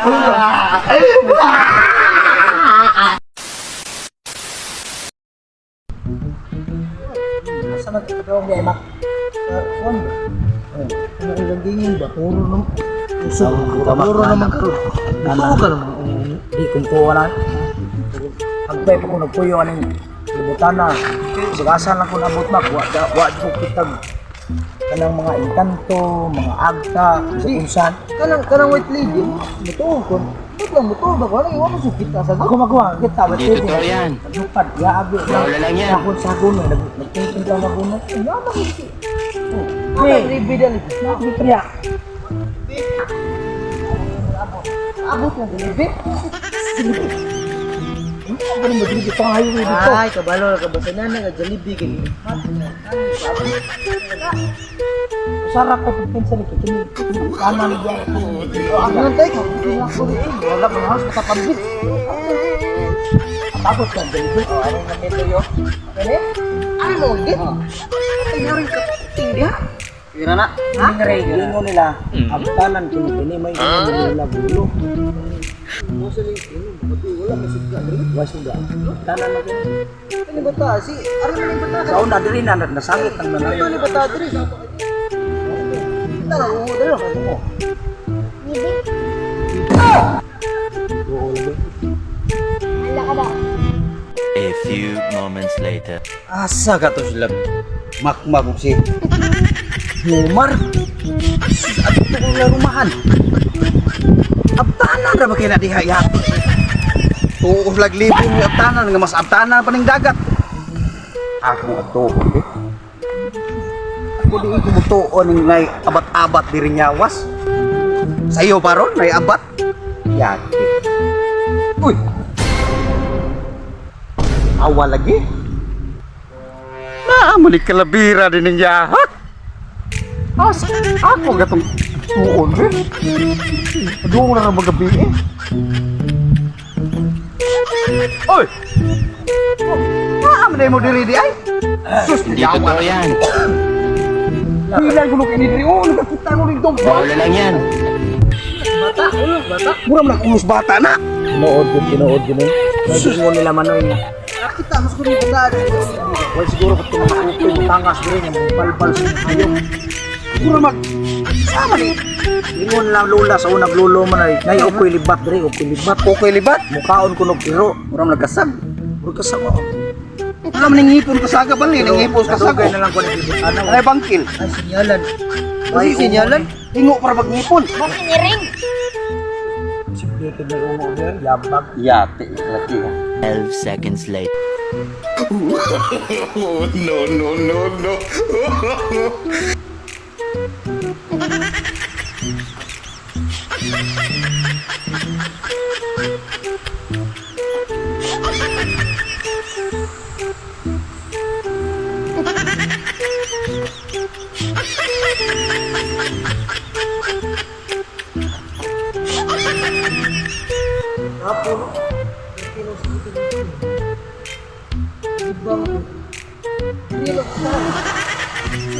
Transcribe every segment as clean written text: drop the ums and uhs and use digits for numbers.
Sama kita dong dia emak. Kon. Ano ko lang dingin ba? Puro nang uso. Puro naman karon. Ano ka naman? Di kumpuan na. Agbay pa ko nagpuyo aning libutan na. Sigasan lang ko nabot mak. Wa ko kitag kanang mga inkanto, mga agta, kunsan. Kanang white lady, mutuo kon. Lang mutuo ba ko? Ano iwan mo sukit ka sa ako magawa. Kita ba? Hindi totoo yan. Lupad, yaabi. Wala lang yan. Sakon, nagtingin ka na kuno. Yaman ko si. Hey, ribidal. Nakikriya. Abot na dilibi. Ano mo dilibi pang hayo dito? Ay, kabalo ka basanan na Jollibee kini. Sarap ka pagpin sa likod. Kanan diyan. Ang nantay ko. Wala pa halos katapambit. Tapos ka Jollibee. Ano na nito yo? Ano? Ano mo gid? Tingnan ka tingdi ha. Ira na. Lingo nila. Abtanan kini may nila gulo. Mo sa lingo, pati wala masugda diri. Wasuga. Tanan na kini. Kani bata si ari man bata. Sa una diri na nasangit ang mga. Ano bata diri? Tara mo diri mo. Ala ka ba? A few moments later. Asa ka to sila makmak si Humar at ito kong larumahan abtanan ra ba kaya na dihayat tuos laglibin yung abtanan nga mas abtanan pa ning dagat ako ato eh ako di ko mutuon ng ngay abat-abat diri nyawas sayo paron may abat yati uy awa lagi naamon ni kalabira din ng yahat. As ako gatong tuon rin. Doon na magabi eh. Oy! Naamon mo diri di ay? Sus, Hindi totoo yan. Bilang ko kini diri oh, nakita ko ning dog. Wala lang yan. Bata, bata. Mura man kumus bata na. Tinood ko na. Nagsingo nila manoy niya. Kita mas ko nito daan. Wala siguro ko tinamakupi mo tangas din yung balbal sa hayop. Mura mag sama ni. Ingon lang lula sa unang lulo man ay nay ukoy libat diri, ukoy libat. Kokoy libat. Mukaon ko nagtiro. Mura man nagkasag. Ur kasama. Wala man ning ngipon kasaga bali, ning ngipon kasaga. Kasagay na lang ko ni ano. Ay bangkil. Ay sinyalan. Ay sinyalan. Tingo para magngipon. Sipito na umo din, yabag. Yate lagi. 12 seconds later.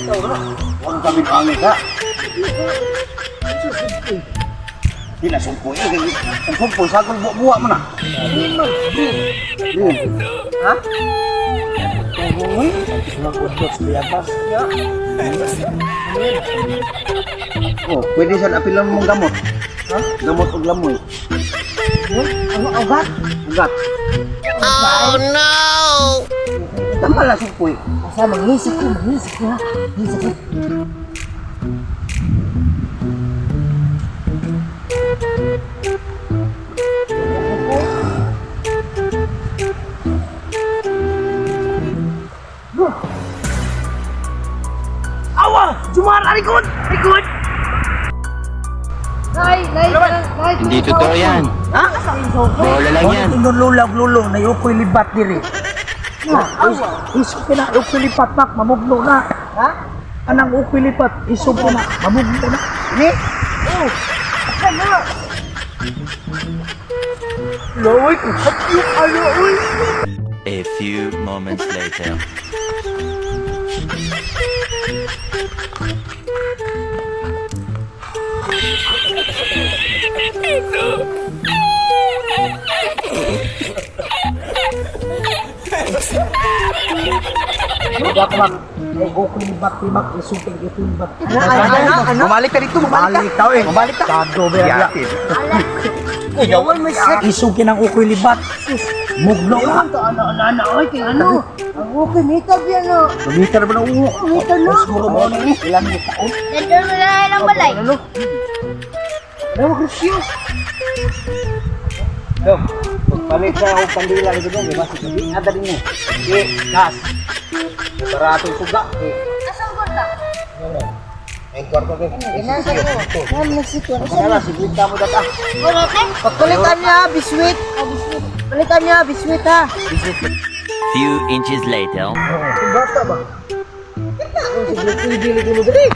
No. Huwag kami pangit ha. Bila sumpoy eh. Ang sumpoy, sagol buwa mo na. Ha? Tuhoy. Nagudot sa biyabas. Oh, pwede sa apilan mong gamot. Ha? Gamot o lamoy. Ano ugat? Ugat. Oh no! Tama lang sumpoy. Asa manghisik ko ha. Manghisik ko. Awa! Jumar! Arikod! Arikod! Nay! Hindi totoo yan. Ha? Wala lang yan. Tingnan lulag-lulo na yukoy libat diri. Isip na ukoy lipat mak mamuglo na. Ha? Anang ukoy lipat isip na mamuglo na. Ni? Oh. Kana. Laway ko yung ano uy. A few moments later. No. Yak mak. Ay Goku libat libat isuping libat. Ano? Mamalik ka dito, mamalik ka. Mamalik ka. Kado ba yan? Yawan mo siya. Isukin ang ukoy libat. Muglo ka. Ang okay, makeup yan o. Mamita na ba na uwo? Makeup no? Siguro mo na ilang taon. Nandun mo na lang balay. Ano, Crisio? Dom, palit sa akong kandila dito dong, di ba? Sige, ada din mo. Sige, gas. Para atong suga. Asang gorda? Ang kwarto din. Ginasa ko. Yan, Mexico. Kaya sigwita mo data. Wala ka? Pagpalitan niya, biswit. Palitan niya, biswit ha. Few inches later. Kung bata ba? Siglit-siglit mo dali.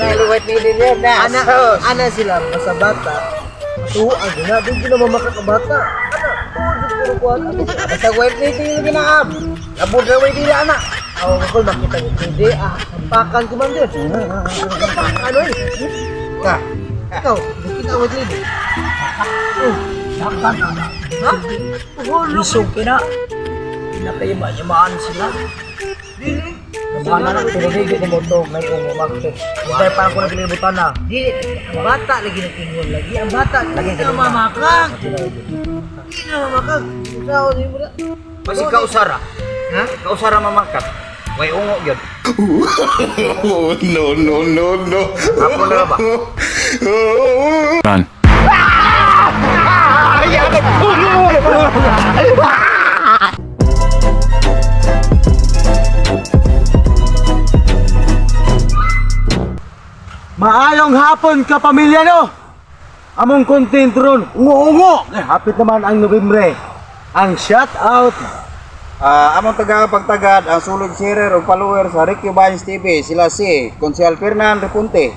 Liwat ni din na. Ana sila, sa bata. Tuwag na, doon ko naman makakabata. Ana, tuwag ko Basta white lady yung ginaab. Labod na white lady anak. ako ko makita yung hindi. Pakan ko man din. Ano eh? Ka. Ikaw, nakita ko dito. Pakan ana. Ha? Isog ka na. Pinapayama-yamaan sila. Dili. Namana na, pinigigit ni Moto, may umakit. Dahil parang ko naglilibutan na. Dili, ang bata lagi natingon lagi. Ang bata, lagi na mamakag. Hindi na mamakag. Sao, di mo na. Basi kausara. Ha? Kausara mamakat. Way ungo gyud. Oh, no. Apo na ba? Run. Maayong hapon ka pamilya no. Among content ron, ungo-ungo. Hapit naman ang Nobyembre. Ang shout out. Among tagapagtagad ang sulod sharer o follower sa Ricky Vines TV sila si Consel Fernan Repunte,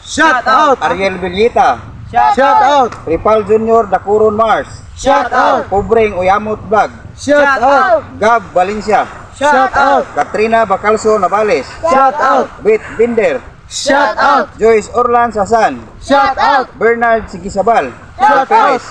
Shout out. Ariel Villita, Shout out. Tripal Junior Dacuron Mars, Shout out. Pobreng Uyamot Vlog, Shout out. Gab Valencia, Shout out. Katrina Bacalso Navales, Shout out. Bit Binder, Shout out. Joyce Orlan Sasan, Shout out. Bernard Sigisabal, Shout Perez,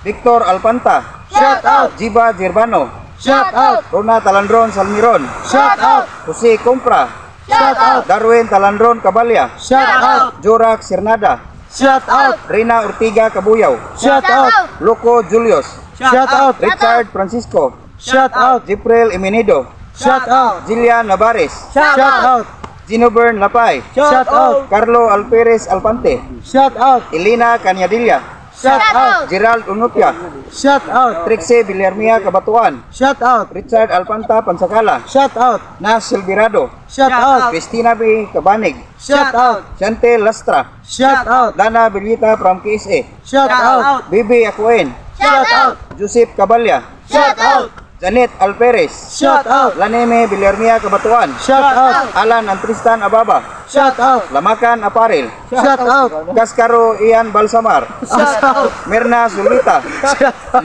Victor Alpanta, Shout out. Jiba Girbano, Shout out. Rona Talandron Salmiron, Shout out. Jose Compra, Shout out. Darwin Talandron Cabalya, Shout out. Jorak Sernada, Shout out. Rina Ortiga Kabuyaw, Shout out. Loco Julius, Shout out. Richard Francisco, Shout out. Jiprel Emenido, Shout out. Jillian Navares, Shout out. Ginobern Lapay, Shout out. Carlo Alperez Alpante, Shout out. Elena Canyadilla, Shout out. Gerald Unupia, Shout out. Trixe Villarmia Kabatuan, Shout out. Richard Alpanta Pansakala, Shout out. Nas Silvirado, Shout out. Christina B. Kabanig, Shout out. Chantel Lastra, Shout out. Dana Belita from KSA, Shout out. Bibi Aquen, Shout out. Joseph Cabalya, Shout out. Janet Alperez, Shout out. Laneme Villarmia Kabatuan, Shout out. Alan Antristan Ababa, Shout out. Lamakan Aparel, Shout out. Gascaro Ian Balsamar, Shout out. Merna Zulita,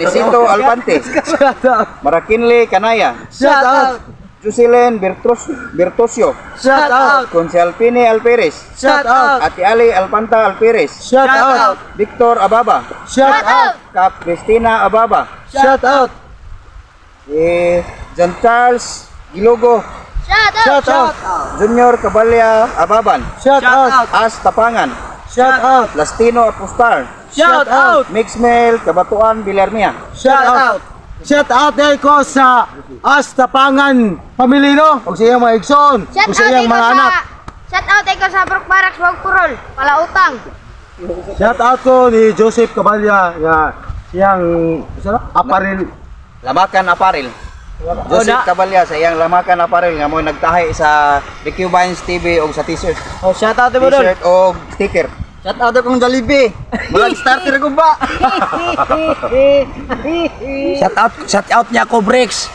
Licito Alpante, Shout out. Marakinle Kanaya, Shout out. Jocelyn Bertosio, Shout out. Consalpine Alperez, Shout out. Ate Ali Alpanta Alperez, Shout out. Victor Ababa, Shout out. Kap Cristina Ababa, Shout out. John Charles Gilogo, Shout out. Junior Cabalya Ababan, Shout out. As Tapangan, Shout out. Lastino Apostar, Shout out. Mixmel Kabatuan Villarmia, Shout out. Shout out dahil ko sa Astapangan Pamilino o sa iyang mga igsoon o sa iyang mga anak. Shout out ko sa Brook Barracks, Wagpurol, Palautang. Shout out ko ni Joseph Cabalya nga siyang aparel. Lamakan Aparel. Joseph Cabalya sa iyang Lamakan Aparel nga mo nagtahay sa Ricky Vines TV o sa t-shirt. Oh, shout out mo doon. T-shirt o sticker. Shout out kong Jollibee. Mulag starter ko ba? Shout out niya ko Bricks.